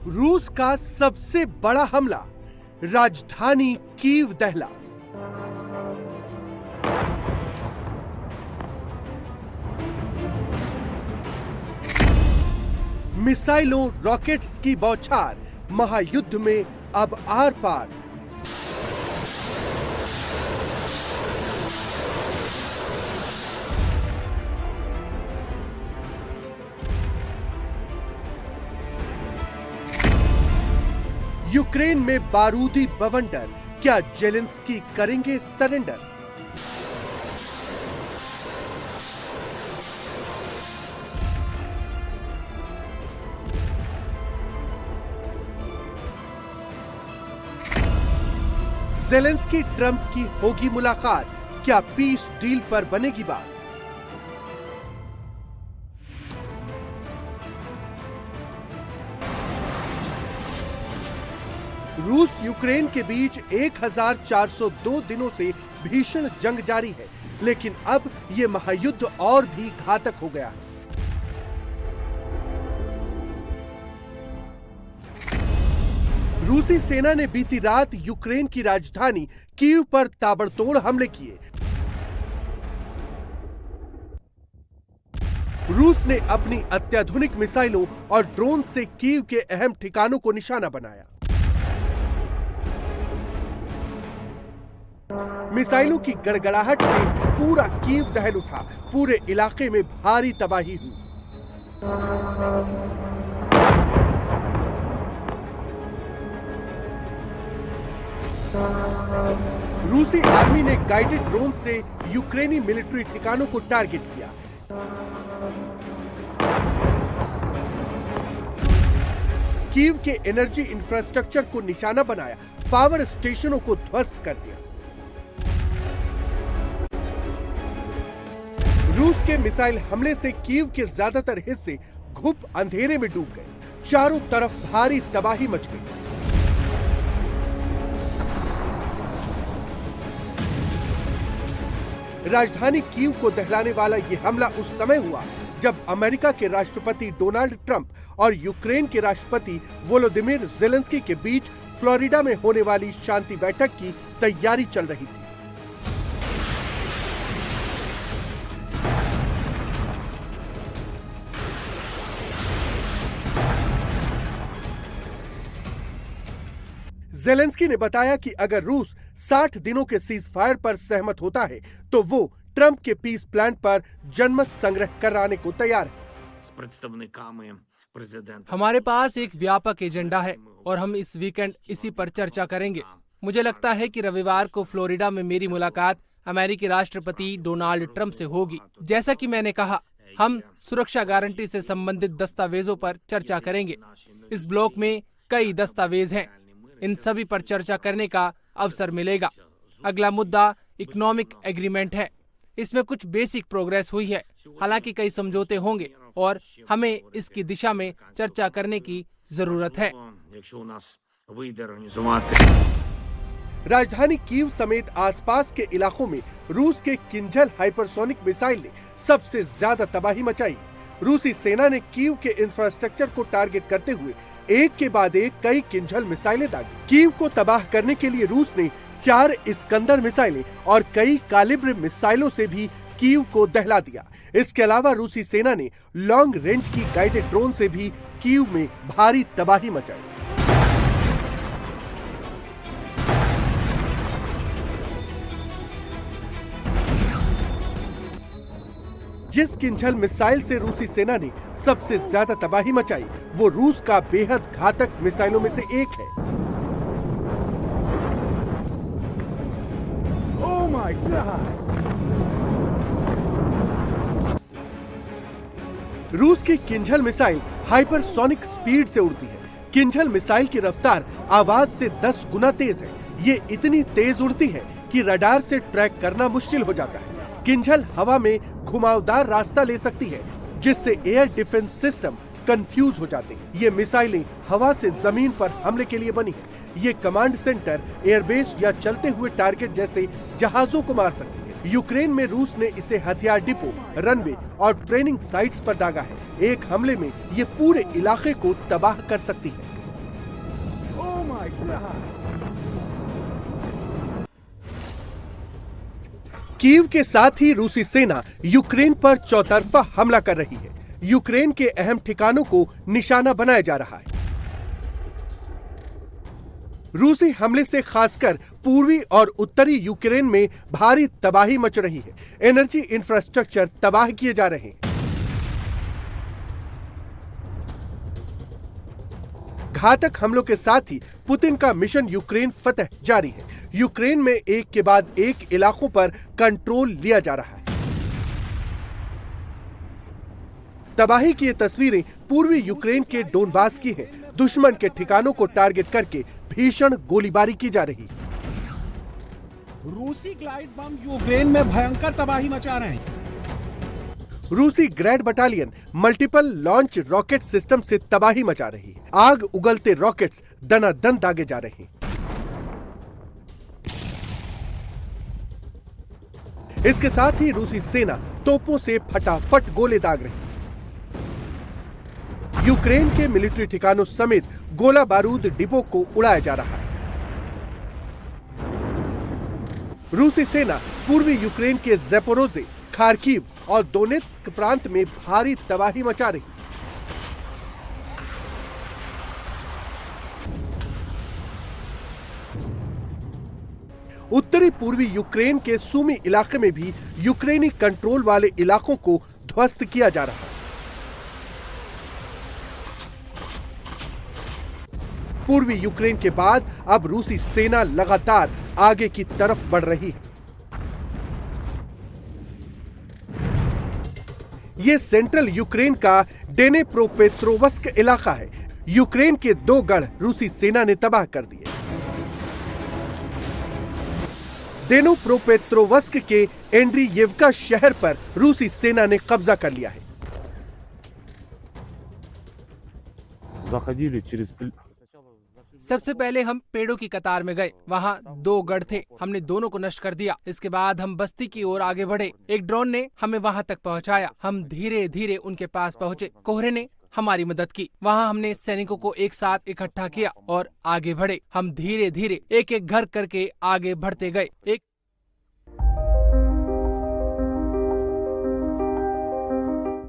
रूस का सबसे बड़ा हमला, राजधानी कीव दहला। मिसाइलों, रॉकेट्स की बौछार, महायुद्ध में अब आर पार। यूक्रेन में बारूदी बवंडर, क्या जेलेंस्की करेंगे सरेंडर? जेलेंस्की ट्रंप की होगी मुलाकात, क्या पीस डील पर बनेगी बात? रूस यूक्रेन के बीच 1402 दिनों से भीषण जंग जारी है, लेकिन अब यह महायुद्ध और भी घातक हो गया है। रूसी सेना ने बीती रात यूक्रेन की राजधानी कीव पर ताबड़तोड़ हमले किए। रूस ने अपनी अत्याधुनिक मिसाइलों और ड्रोन से कीव के अहम ठिकानों को निशाना बनाया। मिसाइलों की गड़गड़ाहट से पूरा कीव दहल उठा, पूरे इलाके में भारी तबाही हुई। रूसी आर्मी ने गाइडेड ड्रोन से यूक्रेनी मिलिट्री ठिकानों को टारगेट किया। कीव के एनर्जी इंफ्रास्ट्रक्चर को निशाना बनाया, पावर स्टेशनों को ध्वस्त कर दिया। रूस के मिसाइल हमले से कीव के ज्यादातर हिस्से घुप अंधेरे में डूब गए। चारों तरफ भारी तबाही मच गई। राजधानी कीव को दहलाने वाला यह हमला उस समय हुआ जब अमेरिका के राष्ट्रपति डोनाल्ड ट्रंप और यूक्रेन के राष्ट्रपति वोलोदिमीर जेलेंस्की के बीच फ्लोरिडा में होने वाली शांति बैठक की तैयारी चल रही थी। जेलेंस्की ने बताया कि अगर रूस 60 दिनों के सीज फायर पर सहमत होता है तो वो ट्रंप के पीस प्लान पर जनमत संग्रह कराने को तैयार है। हमारे पास एक व्यापक एजेंडा है और हम इस वीकेंड इसी पर चर्चा करेंगे। मुझे लगता है कि रविवार को फ्लोरिडा में मेरी मुलाकात अमेरिकी राष्ट्रपति डोनाल्ड ट्रंप से होगी। जैसा कि मैंने कहा, हम सुरक्षा गारंटी से संबंधित दस्तावेजों पर चर्चा करेंगे। इस ब्लॉक में कई दस्तावेज हैं, इन सभी पर चर्चा करने का अवसर मिलेगा। अगला मुद्दा इकोनॉमिक एग्रीमेंट है। इसमें कुछ बेसिक प्रोग्रेस हुई है, हालांकि कई समझौते होंगे और हमें इसकी दिशा में चर्चा करने की जरूरत है। राजधानी कीव समेत आसपास के इलाकों में रूस के किंझल हाइपरसोनिक मिसाइल ने सबसे ज्यादा तबाही मचाई। रूसी सेना ने कीव के इंफ्रास्ट्रक्चर को टारगेट करते हुए एक के बाद एक कई किंझल मिसाइलें दागी। कीव को तबाह करने के लिए रूस ने 4 इस्कंदर मिसाइलें और कई कालिब्र मिसाइलों से भी कीव को दहला दिया। इसके अलावा रूसी सेना ने लॉन्ग रेंज की गाइडेड ड्रोन से भी कीव में भारी तबाही मचाई। जिस किंझल मिसाइल से रूसी सेना ने सबसे ज्यादा तबाही मचाई वो रूस का बेहद घातक मिसाइलों में से एक है। Oh my God! रूस की किंझल मिसाइल हाइपरसोनिक स्पीड से उड़ती है। किंझल मिसाइल की रफ्तार आवाज से 10 गुना तेज है। ये इतनी तेज उड़ती है कि रडार से ट्रैक करना मुश्किल हो जाता है। किंझल हवा में घुमावदार रास्ता ले सकती है, जिससे एयर डिफेंस सिस्टम कंफ्यूज हो जाते हैं। ये मिसाइलें हवा से जमीन पर हमले के लिए बनी है। ये कमांड सेंटर, एयरबेस या चलते हुए टारगेट जैसे जहाजों को मार सकती है। यूक्रेन में रूस ने इसे हथियार डिपो, रनवे और ट्रेनिंग साइट्स पर दागा है। एक हमले में ये पूरे इलाके को तबाह कर सकती है। कीव के साथ ही रूसी सेना यूक्रेन पर चौतरफा हमला कर रही है। यूक्रेन के अहम ठिकानों को निशाना बनाया जा रहा है। रूसी हमले से खासकर पूर्वी और उत्तरी यूक्रेन में भारी तबाही मच रही है। एनर्जी इंफ्रास्ट्रक्चर तबाह किए जा रहे हैं। घातक हमलों के साथ ही पुतिन का मिशन यूक्रेन फतह जारी है। यूक्रेन में एक के बाद एक इलाकों पर कंट्रोल लिया जा रहा है। तबाही की ये तस्वीरें पूर्वी यूक्रेन के डोनबास की हैं। दुश्मन के ठिकानों को टारगेट करके भीषण गोलीबारी की जा रही है। रूसी ग्लाइड बम यूक्रेन में भयंकर तबाही मचा रहे हैं। रूसी Grad battalion multiple launch rocket system से तबाही मचा रही है। आग उगलते रॉकेट्स दनादन दागे जा रहे हैं। इसके साथ ही रूसी सेना तोपों से फटाफट गोले दाग रही है। यूक्रेन के मिलिट्री ठिकानों समेत गोला बारूद डिपो को उड़ाया जा रहा है। रूसी सेना पूर्वी यूक्रेन के ज़ेपोरोज़े, खार्किव और दोनेत्स्क प्रांत में भारी तबाही मचा रही है। उत्तरी पूर्वी यूक्रेन के सूमी इलाके में भी यूक्रेनी कंट्रोल वाले इलाकों को ध्वस्त किया जा रहा है। पूर्वी यूक्रेन के बाद अब रूसी सेना लगातार आगे की तरफ बढ़ रही है। यह सेंट्रल यूक्रेन का डेनेप्रोपेट्रोवस्क इलाका है। यूक्रेन के 2 गढ़ रूसी सेना ने तबाह कर दिए। डेनेप्रोपेट्रोवस्क के एंड्रियेवका शहर पर रूसी सेना ने कब्जा कर लिया है। सबसे पहले हम पेड़ों की कतार में गए। वहाँ 2 गढ़ थे। हमने दोनों को नष्ट कर दिया। इसके बाद हम बस्ती की ओर आगे बढ़े। एक ड्रोन ने हमें वहाँ तक पहुँचाया। हम धीरे धीरे उनके पास पहुँचे। कोहरे ने हमारी मदद की। वहाँ हमने सैनिकों को एक साथ इकट्ठा किया और आगे बढ़े। हम धीरे धीरे एक एक घर करके आगे बढ़ते गए। एक